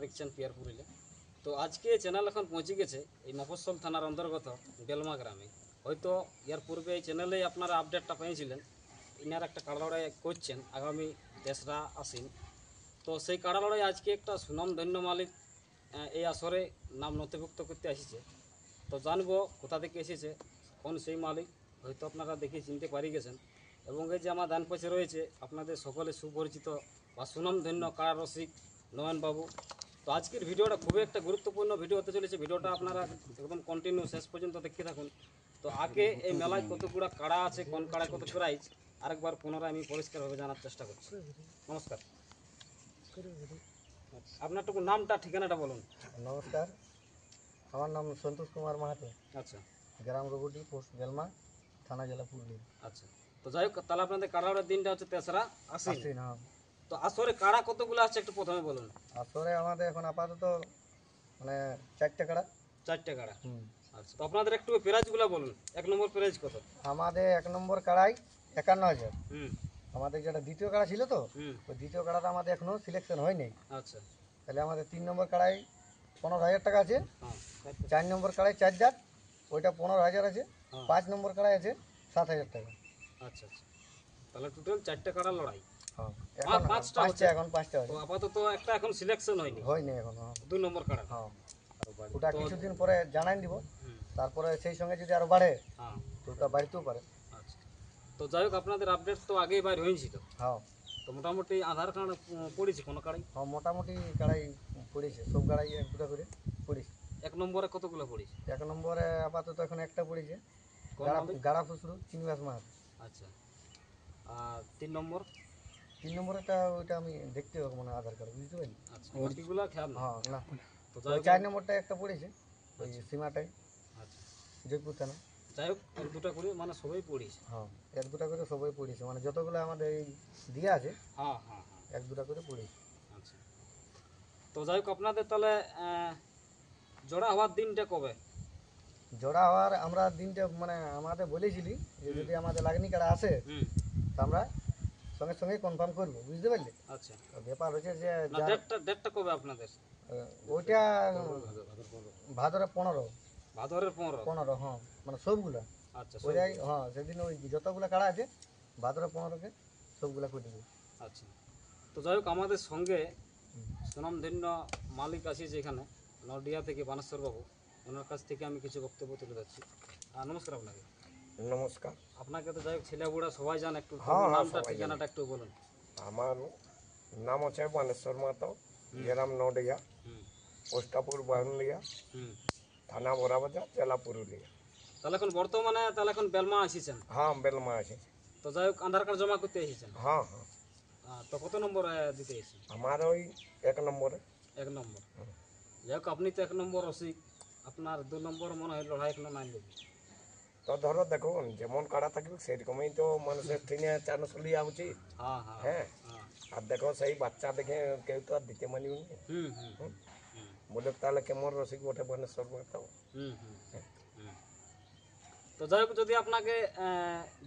দেখছেন পিয়ারপুরিলে। তো আজকে চ্যানেল এখন পৌঁছে গেছে এই মফস্বল থানার অন্তর্গত বেলমা গ্রামে। হয়তো এর পূর্বে এই চ্যানেলেই আপনারা আপডেটটা পেয়েছিলেন, ইনার একটা কাড়া লড়াই করছেন আগামী 3রা আশ্বিন। তো সেই কাড়া লড়াই আজকে একটা সুনামধন্য মালিক এই আসরে নাম নথিভুক্ত করতে এসেছে। তো জানবো কোথা থেকে এসেছে, কোন সেই মালিক, হয়তো আপনারা দেখে চিনতে পারি গেছেন। এবং এই যে আমার ডান পাশে রয়েছে আপনাদের সকলে সুপরিচিত বা সুনামধন্য কাড়া রসিক নয়নবাবু। তো আজকের ভিডিওটা খুবই একটা গুরুত্বপূর্ণ ভিডিও হতে চলেছে। ভিডিওটা আপনারা একদম কন্টিনিউ শেষ পর্যন্ত দেখতে থাকুন। তো আগে এই মেলায় কতগুলো কাড়া আছে, কোন কাড়ায় কত প্রাইজ, আরেকবার পুনরায় আমি পরিষ্কারভাবে জানার চেষ্টা করছি। নমস্কার, আপনারটুকু নামটা ঠিকানাটা বলুন। নমস্কার, আমার নাম সন্তোষ কুমার মাহাতো। আচ্ছা, গ্রাম রঘুটি, পোস্ট বেলমা, থানা জেলা পুরুলিয়া। আচ্ছা। তো যাই হোক, তাহলে আপনাদের কাড়ার দিনটা হচ্ছে 3রা আশ্বিন। হ্যাঁ, তো আসরে কাড়া কতগুলো আছে একটু প্রথমে বলুন। আসরে আমাদের এখন আপাতত মানে 4টে কাড়া। 4টে কাড়া। আচ্ছা, তো আপনাদের একটু প্রাইজগুলো বলুন। 1 নম্বর প্রাইজ কত? আমাদের 1 নম্বর কাড়াই 51,000। হুম আমাদের যেটা দ্বিতীয় কাড়া ছিল তো, হুম ওই দ্বিতীয় কাড়াটা আমাদের এখনো সিলেকশন হয়নি। আচ্ছা, তাহলে আমাদের 3 নম্বর কাড়াই 15,000 টাকা আছে। হ্যাঁ 4 নম্বর কাড়াই 4 জাত, ওইটা 15,000 আছে। হ্যাঁ। 5 নম্বর কাড়াই আছে 7,000 টাকা। আচ্ছা আচ্ছা, তাহলে টোটাল 4টে কাড়া লড়াই। হ্যাঁ, এখন 5টা হচ্ছে। এখন 5টা তো আছে, আপাতত একটা এখন সিলেকশন হয়নি এখন। হ্যাঁ 2 নম্বর কাড়া। হ্যাঁ, তো ওটা কিছুদিন পরে জানাই দিব। হুম, তারপরে সেই সঙ্গে যদি আরো বাড়ে হ্যাঁ তো ওটা বাড়তেও পারে। আচ্ছা। তো যাই হোক, আপনাদের আপডেট তো আগেই বাইর হয়েছিল। হ্যাঁ তো মোটামুটি আধার কার্ড পড়েছে কোনো কাড়াই? হ্যাঁ, মোটামুটি কাড়াই পড়েছে, সব কাড়াই 1-2টা করে পড়েছে। 1 নম্বরে কতগুলো পড়েছে? 1 নম্বরে আপাতত এখন একটা পড়েছে, কোন মালিক? গাড়া ফুসরু চিনিবাস মাহাতো। আচ্ছা, আর 3 নম্বর? 3 নম্বরেটা ওইটা আমি দেখতে হবে মানে আধার কার্ড, বুঝতে পারলি? আচ্ছা, বাকিগুলো খেয়াল না। হ্যাঁ না, তো যাই হোক, 4 নম্বরটা একটা পড়েছে ওই সীমাটাই, আচ্ছা জয়পুর থানা। যাই হোক, 1-2টা করে মানে সবাই পড়েছে। হ্যাঁ 1-2টা করে সবাই পড়েছে, মানে যতগুলো আমাদের এই দিয়ে আছে হ্যাঁ হ্যাঁ হ্যাঁ 1-2টা করে পড়েছে। আচ্ছা। তো যাই হোক, আপনাদের তাহলে জোড়া হওয়ার দিনটা কবে? জোড়া হওয়ার আমরা দিনটা মানে আমাদের বলেছিলি যে যদি আমাদের লাগনি কাড়া আসে হুম, তো আমরা সঙ্গে সঙ্গে কনফার্ম করবো, বুঝতে পারলি? আচ্ছা। তো ব্যাপার হচ্ছে যে না, ডেটটা কবে আপনাদের? ওইটা ভাদরে 15। ভাদরের 15? হ্যাঁ, মানে সবগুলা আচ্ছা ওইটাই। হ্যাঁ, সেদিন ওই যতগুলা কাড়া আছে ভাদরে 15কে সবগুলা করে দেবো। আচ্ছা। তো যাই হোক, আমাদের সঙ্গে সুনামধন্য মালিক আছে যেখানে নডিয়া থেকে বানেশ্বর বাবু, ওনার কাছ থেকে আমি কিছু বক্তব্য তুলে যাচ্ছি। নমস্কার আপনাকে। নমস্কার। আপনাকে তো যাই হোক ছেলে বুড়া সবাই জান, একটু হ্যাঁ, নামটা ঠিকানাটা একটু বলুন। আমার নাম হচ্ছে বানেশ্বর মাহাতো, গ্রাম নডিয়া, হুম পোস্টাপুর বাউনলিয়া, হুম থানা বড়াবাজার, জেলা পুরুলিয়া। তাহলে এখন বর্তমানে তাহলে এখন বেলমা আসিছেন? হ্যাঁ, বেলমা আছে। তো যাই হোক, আধার কার্ড জমা করতে এসেছেন? হ্যাঁ হ্যাঁ, তো কত নম্বর দিতে এসেছেন? আমার ওই 1 নম্বরে। 1 নম্বর। যাই হোক, আপনি তো 1 নম্বর রসিক, আপনার 2 নম্বর মনে হয় লড়াই এখনো নাই দেবে। তো ধরো দেখুন, যেমন কাড়া থাকবে সেরকমই তো মানুষের ট্রেনে চান্স লিয়া উচিত। হ্যাঁ হ্যাঁ হ্যাঁ, হ্যাঁ। আর দেখো সেই বাচ্চা দেখে কেউ তো আর দিতে মানিব না। হুম হুম হুম বলে তাহলে কেমন রসিক বটে বানেশ্বর মাহাতো। হুম হুম হুম। তো যাই হোক, যদি আপনাকে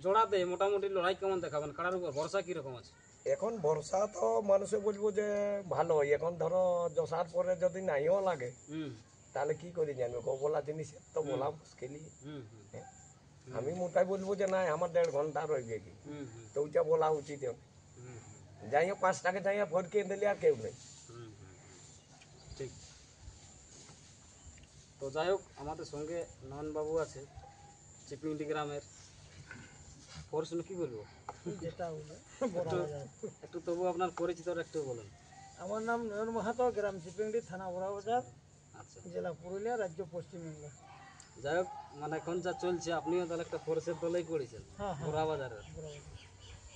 জোড়া দেয়, মোটামুটি লড়াই কেমন দেখাবেন? কাড়ার উপর ভরসা কীরকম আছে? এখন বর্ষা তো মানুষে বলবো যে ভালোই। এখন ধরো জসার পরে যদি নাইও লাগে হুম তাহলে কি করে জানবে? বলা জিনিস তো বলা মুশকিলই। হুম হুম হ্যাঁ, আমি মোটাই বলবো যে না আমার 1.5 ঘন্টা রইবে কি, হুম হুম তো ওইটা বলা উচিত। হুম যাইও 5 টাকা যাইয়া ফটকে দিলে আর কেউ নেই। হুম হুম, ঠিক। তো যাই হোক, আমাদের সঙ্গে নয়নবাবু আছে, চিপলিংটি গ্রামের। পড়াশুনো শুনে কী বলবো, যেটা একটু তবু আপনার পরিচিতটা একটু বলুন। আমার নাম নয়ন মাহাতো, গ্রাম চিপিংডি, থানা বড়াবাজার, আচ্ছা, জেলা পুরুলিয়া, রাজ্য পশ্চিমবঙ্গ। যাই হোক, মানে এখন যা চলছে আপনিও তাহলে একটা ফোর্সের দলেই করেছেন ঘোড়া বাজারের।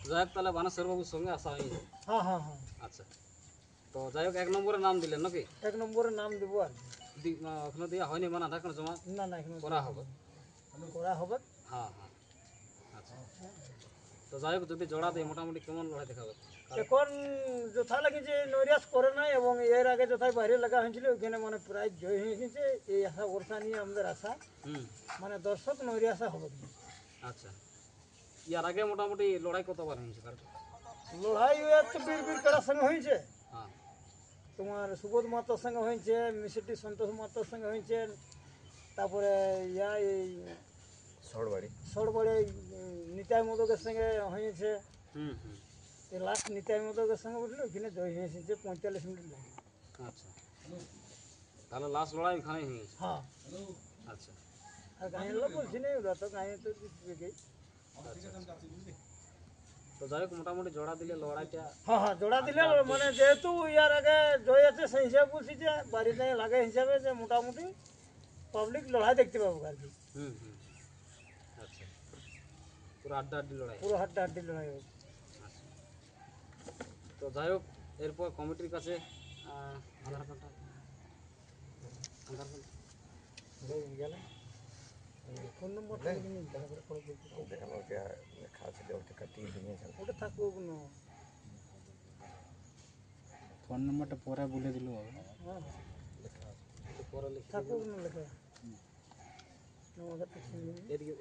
যাই হোক, তাহলে বানেশ্বর বাবুর সঙ্গে আসা হয়নি? হ্যাঁ হ্যাঁ হ্যাঁ। আচ্ছা, তো যাই হোক, 1 নম্বরে নাম দিলেন নাকি? 1 নম্বরে নাম দেবো আর এখনো দেওয়া হয়নি, মানে আধার কার্ড জমা না না এখন করা হবে? করা হবে। হ্যাঁ হ্যাঁ, আচ্ছা। তো যাই হোক, যদি জোড়া দেয় মোটামুটি কেমন লড়াই দেখাবে? এখন যথা লাগে যে নৈরাশ করে নাই, এবং এর আগে যথায় বাইরে লাগা হয়েছিল ওইখানে মানে প্রায় জয় হয়ে গেছে। এই আশা ভরসা নিয়ে আমাদের আশা, হুম, মানে দর্শক নৈরাশা হবে না। আচ্ছা। ইয়ার আগে মোটামুটি লড়াই কতবার হয়েছে? লড়াই ওই তো বীর বীর কারার সঙ্গে হয়েছে। হ্যাঁ, তোমার সুবোধ মাতার সঙ্গে হয়েছে, মিসেটি সন্তোষ মাতার সঙ্গে হয়েছে, তারপরে এই সরবাড়ি নিতাই মোদকের সঙ্গে হয়েছে। হুম হুম। লাস্ট নিতাই মোদকের সঙ্গে উঠলো, ওখানে জয় হয়েছে 45 মিনিট লড়াই। আচ্ছা, তাহলে লাস্ট লড়াই ওখানেই হয়ে গেছে। হ্যাঁ, আচ্ছা আর গাঁয়ের লোক বলছি না, ওরা তো গাঁয়ে তো জিতবে। আচ্ছা আচ্ছা। তো যাই হোক, মোটামুটি জোড়া দিলে লড়াইটা হ্যাঁ হ্যাঁ, জোড়া দিলে মানে যেহেতু ইয়ার আগে জয় আছে, সেই হিসাবে বলছি যে বাড়িতে লাগে হিসাবে যে মোটামুটি পাবলিক লড়াই দেখতে পাবো আর কি। হুম হুম। আচ্ছা, পুরো আড্ডাআড্ডি লড়াই। পুরো হাড্ডাহাড্ডি লড়াই হবে। আচ্ছা, তো যাই হোক, এরপর কমিটির কাছে আধার কার্ডটা গেলে ফোন নম্বরটা ওটা থাকবো কোনো। ফোন নম্বরটা পরে বলে দিল হ্যাঁ, একটু পরে লিখে থাকবো কোনো লেখা আমাদের তো চিনি না। এদিকে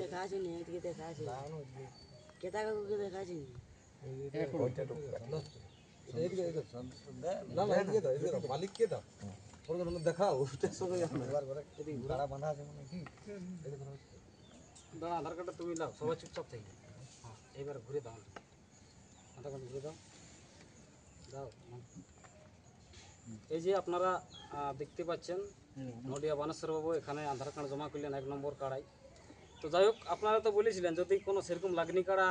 দেখা আছে নি, এদিকে দেখা আছে, কেতা কাকুকে দেখা আছে নি। দাঁড়া, আধার কার্ডটা তুমি লাও, সবাই চুপচাপ থাকবে। হ্যাঁ, এইবার ঘুরে দাও আধার কার্ড, ঘুরে দাও দাও। এই যে আপনারা দেখতে পাচ্ছেন, নডিয়া বানেশ্বর বাবু এখানে আধার কার্ড জমা করলেন 1 নম্বর কাড়াই। তো যাই হোক, আপনারা তো বলেছিলেন যদি কোনো সেরকম লাগনি কাড়া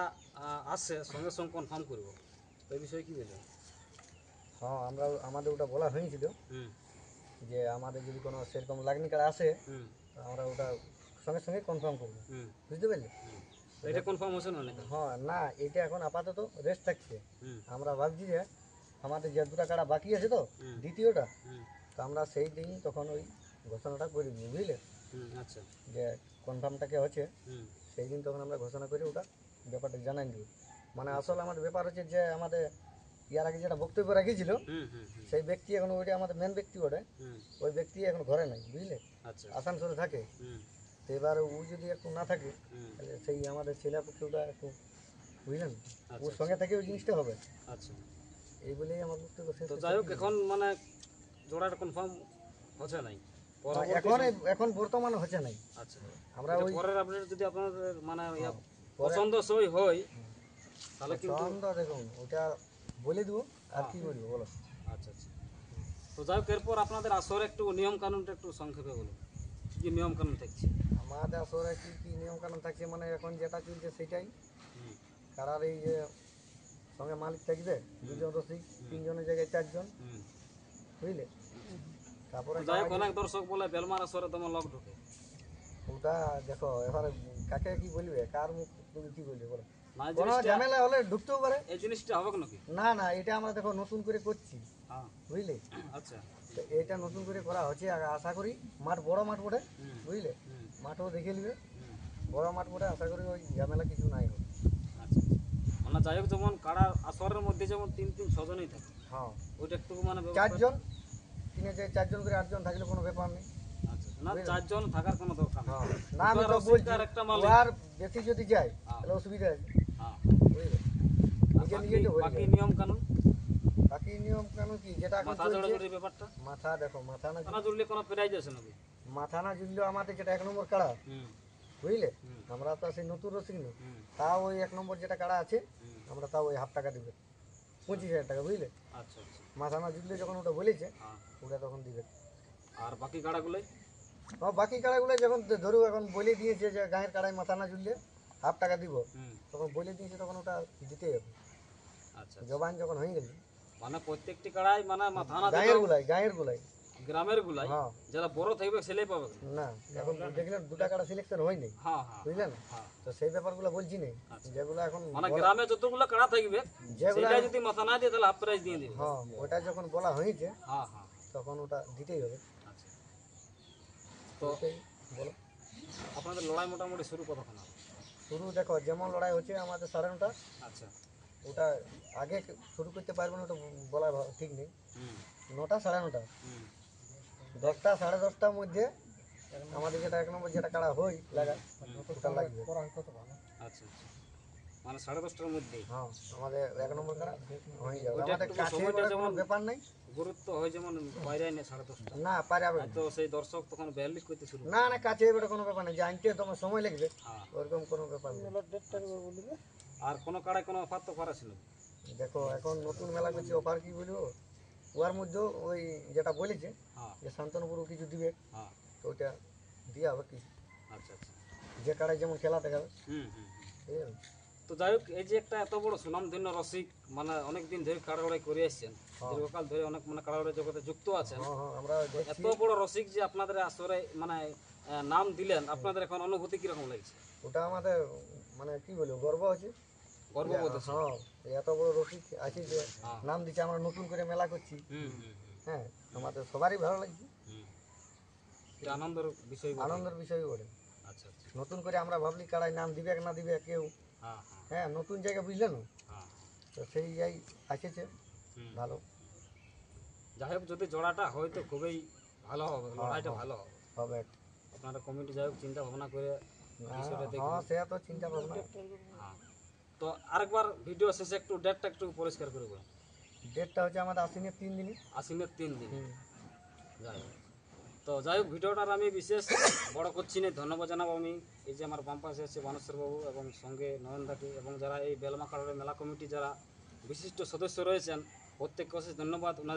আসে সঙ্গে সঙ্গে কনফার্ম করব, তো এই বিষয়ে কী বলবেন? হ্যাঁ, আমাদের ওটা বলা হয়েছিল হুম যে আমাদের যদি কোনো সেরকম লাগনি কার্ড আসে, হুম তো আমরা ওটা সঙ্গে সঙ্গে কনফার্ম করবো, হুম। বুঝতে পারলি? তো এটা কনফার্ম হচ্ছে না নাকি? হ্যাঁ, না, এটা এখন আপাতত রেস্ট থাকছে। হুম আমরা ভাবছি যে আমাদের যে দুটা কাড়া বাকি আছে তো, হুম। দ্বিতীয়টা, হুম তো আমরা সেই দিনই তখন ওই ঘোষণাটা করে দিই, বুঝলে, হুম। আচ্ছা। যে কনফার্মটাকে হচ্ছে হুম সেই দিন তখন আমরা ঘোষণা করে ওটা ব্যাপারটা জানাই দিব। মানে আসলে আমাদের ব্যাপার হচ্ছে যে আমাদের ইয়ার আগে যেটা বক্তব্য রাখিছিল হুম হুম হুম সেই ব্যক্তি এখন ওইটা আমাদের মেন ব্যক্তি ওটা, হুম। ওই ব্যক্তি এখন ঘরে নাই, বুঝলে, আচ্ছা। আসানসোলে থাকে। হুম তো এবারে ও যদি একটু না থাকে, হুম। তাহলে সেই আমাদের ছেলে পক্ষে ওটা একটু, বুঝলেন, আচ্ছা, ওর সঙ্গে থেকে ওই জিনিসটা হবে, আচ্ছা। এই বলেই আমার বক্তব্য শেষ তো করছি। যাই হোক, এখন মানে জোড়াটা কনফার্ম হচ্ছে নাই, পরবর্তী এখন এখন বর্তমানে হচ্ছে নাই। আচ্ছা। আমরা এটা ওই পরের আপডেট যদি আপনাদের মানে ইয়া পরে- পছন্দ সই হয় তাহলে কিন্তু ছন্দ দেখুন ওটা বলে দেবো, আর কি বলবো বলো। আচ্ছা আচ্ছা। তো যাই হোক, এরপর আপনাদের আসর একটু নিয়ম কানুনটা একটু সংক্ষেপে বলুন, কি নিয়ম কানুন থাকছে? আমাদের আসলে কি কি নিয়ম কানুন থাকছে, মানে এখন যেটা চলছে সেটাই। হুম কারার এই যে সঙ্গে মালিক থাকবে, দুজন রসিক, তিনজনের জায়গায় 4 জন, হুম। বুঝলে। তারপরে তো যাই হোক, অনেক দর্শক বলে বেলমার আসরে তোমার লক ঢোকে। ওটা দেখো এবারে কাকে কি বলবে, কার মুখ তুমি কি বলবে বলো। মানে কোনো জিনিসটা ঝামেলা হলে ঢুকতেও পারে। এই জিনিসটা হবে নাকি? না না, এটা আমরা দেখো নতুন করে করছি, হ্যাঁ। বুঝলে। আচ্ছা। তো এটা নতুন করে করা হচ্ছে, আর আশা করি মাঠ বড় মাঠ বটে, হুম বুঝলে, হুম মাঠও দেখে নিবে, হুম। বড় মাঠ বটে, আশা করি ওই ঝামেলা কিছু নাই হবে। আচ্ছা। মানে যাই হোক, যেমন কাড়ার আসরের মধ্যে যেমন 3-3 6জনই থাকে, হ্যাঁ, ওইটা একটু মানে 4 জন, তিনে যে 4 জন করে 8 জন থাকলে কোনো ব্যাপার নেই। আচ্ছা, না 4 জন থাকার কোনো দরকার নেই। হ্যাঁ, না আমি দুটো তো রসিক বলছি আর একটা মালিক। আর বেশি যদি যায় হ্যাঁ। তাহলে অসুবিধা আছে, হ্যাঁ। বুঝলে। আর নিজে বাকি নিজে তো হয়ে বাকি যায়। নিয়ম কানুন, বাকি নিয়ম কানুন কি যেটা এখন মাথা চলছে, জড়াজড়ির ব্যাপারটা, মাথা দেখো, মাথা না মাথা জুড়লে কোনো প্রাইজ আছে নাকি? মাথা না জুড়লেও আমাদের যেটা 1 নম্বর কাড়া, হুম বুঝলে, হুম আমরা তো সেই নতুন রসিক নেই, হুম তাও ওই 1 নম্বর যেটা কাড়া আছে হুম। আমরা তাও ওই হাফ টাকা দিবে, 25,000 টাকা, বুঝলে। আচ্ছা আচ্ছা। মাথা না জুড়লে যখন ওটা বলেছে হ্যাঁ। ওটা তখন দিবে। আর বাকি কাড়াগুলোই? বাকি কাড়াগুলো যখন ধরু এখন বলে দিয়েছে যে গায়ের কাড়ায় মাথা না জুড়লে হাফ টাকা দিব, হুম। তখন বলে দিয়েছে তখন ওটা দিতেই হবে। আচ্ছা আচ্ছা। জবান যখন হয়ে গেছে মানে প্রত্যেকটি কাড়াই মানে মাথা না গায়ের দিলেও গুলাই গ্রামের গুলাই হ্যাঁ, যারা বড় থাকবে ছেলে পাবে না। না এখন দেখলেন 2টা কাড়া সিলেকশন হয়নি, হ্যাঁ হ্যাঁ বুঝলেন, হ্যাঁ। তো সেই ব্যাপারগুলো বলছি নেই, আচ্ছা। যেগুলো এখন মানে গ্রামে যতগুলো কাড়া থাকবে যেগুলো সেটা যদি মাথা না দিয়ে তাহলে হাফ প্রাইজ দিয়ে দিবে। হ্যাঁ, ওটা যখন বলা হয়েছে হ্যাঁ হ্যাঁ। তখন ওটা দিতেই হবে। আচ্ছা। তো ওটাই বলো। আপনাদের লড়াই মোটামুটি শুরু কতক্ষণ হবে? শুরু দেখো যেমন লড়াই হচ্ছে আমাদের 9:30, আচ্ছা। ওটা আগে শুরু করতে পারবেন ওটা বলা ঠিক নেই। হুম 9টা 9:30, হুম 10টা 10:30টার মধ্যে আমাদের যেটা 1 নম্বর যেটা কাড়া হই লাগা ওটা লাগবে। আচ্ছা আচ্ছা। মানে 10:30টার মধ্যেই হ্যাঁ আমাদের 1 নম্বর কাড়া হয়ে যাবে ওইটা আমাদের একটু কাছে সময়টা কোনো যেমন- ব্যাপার নাই। গুরুত্ব হয় যেমন বাইরে নেই 10:30টা, না পারাবে তো সেই দর্শক তখন ভ্যালিড করতে শুরু করে। না না কাছে এবারে কোনো ব্যাপার নেই, জানতে তোমার সময় লাগবে, হ্যাঁ। ওরকম কোনো ব্যাপার নেই। মেলার ডেটটা একবার বলবে। আর কোনো কাড়ায় কোনো অফার তো করা ছিল? দেখো এখন নতুন মেলা করছি, অফার কি বলবো, ওর মধ্যেও ওই যেটা বলেছে হ্যাঁ যে শান্তনুপুরও কিছু দিবে, হ্যাঁ তো ওইটা দিয়ে হবে কি, আচ্ছা আচ্ছা যে কাড়ায় যেমন খেলা দেখাবে। হুম হুম হুম। ঠিক আছে? তো যাই হোক, এই যে একটা এত বড় সুনামধন্য রসিক, মানে অনেক দিন ধরে কাড়াড়াই করে আসছেন, দীর্ঘকাল ধরে অনেক মানে কাড়াড়াই জগতে যুক্ত আছেন, হ্যাঁ হ্যাঁ আমরা দেখছি। এত বড় রসিক যে আপনাদের আসরে মানে নাম দিলেন, আপনাদের এখন অনুভূতি কিরকম লাগছে? ওটা আমাদের মানে কি বলবো, গর্ব আছে। গর্ববোধ আছে? হ্যাঁ এই এত বড় রসিক আছে যে হ্যাঁ। নাম দিচ্ছে, আমরা নতুন করে মেলা করছি। হুম হুম হুম হ্যাঁ আমাদের সবারই ভালো লাগছে, হুম। এটা আনন্দের বিষয় বটে। আনন্দের বিষয় বলে। আচ্ছা আচ্ছা। নতুন করে আমরা ভাবলি কাড়াই নাম দিবে কি না দিবে কেউ, হ্যাঁ হ্যাঁ হ্যাঁ নতুন জায়গা বুঝলেন, হ্যাঁ তো সেই জায়গায় আসেছে হুম। ভালো যাই হোক, যদি জোড়াটা হয় তো খুবই ভালো হবে, লড়াইটা ভালো হবে। হবে। আপনারা কমিটি যাই হোক চিন্তা ভাবনা করে বিষয়টা হ্যাঁ দেখবেন। সে তো চিন্তা ভাবনা। হ্যাঁ। তো আরেকবার ভিডিও শেষে একটু ডেটটা একটু পরিষ্কার করে বলুন। ডেটটা হচ্ছে আমাদের আশ্বিনের 3 দিনই। আশ্বিনের 3 দিন। যাই হোক, তো যাই হোক, ভিডিওটার আমি বিশেষ বড় করছি না, ধন্যবাদ জানাবো আমি এই যে আমার বাম পাশে আছে বানেশ্বর বাবু এবং সঙ্গে নয়নদাকে, এবং যারা এই বেলমা কাড়াড়ি মেলা কমিটি যারা বিশিষ্ট সদস্য রয়েছেন, প্রত্যেককে অশেষ ধন্যবাদ। ওনাদের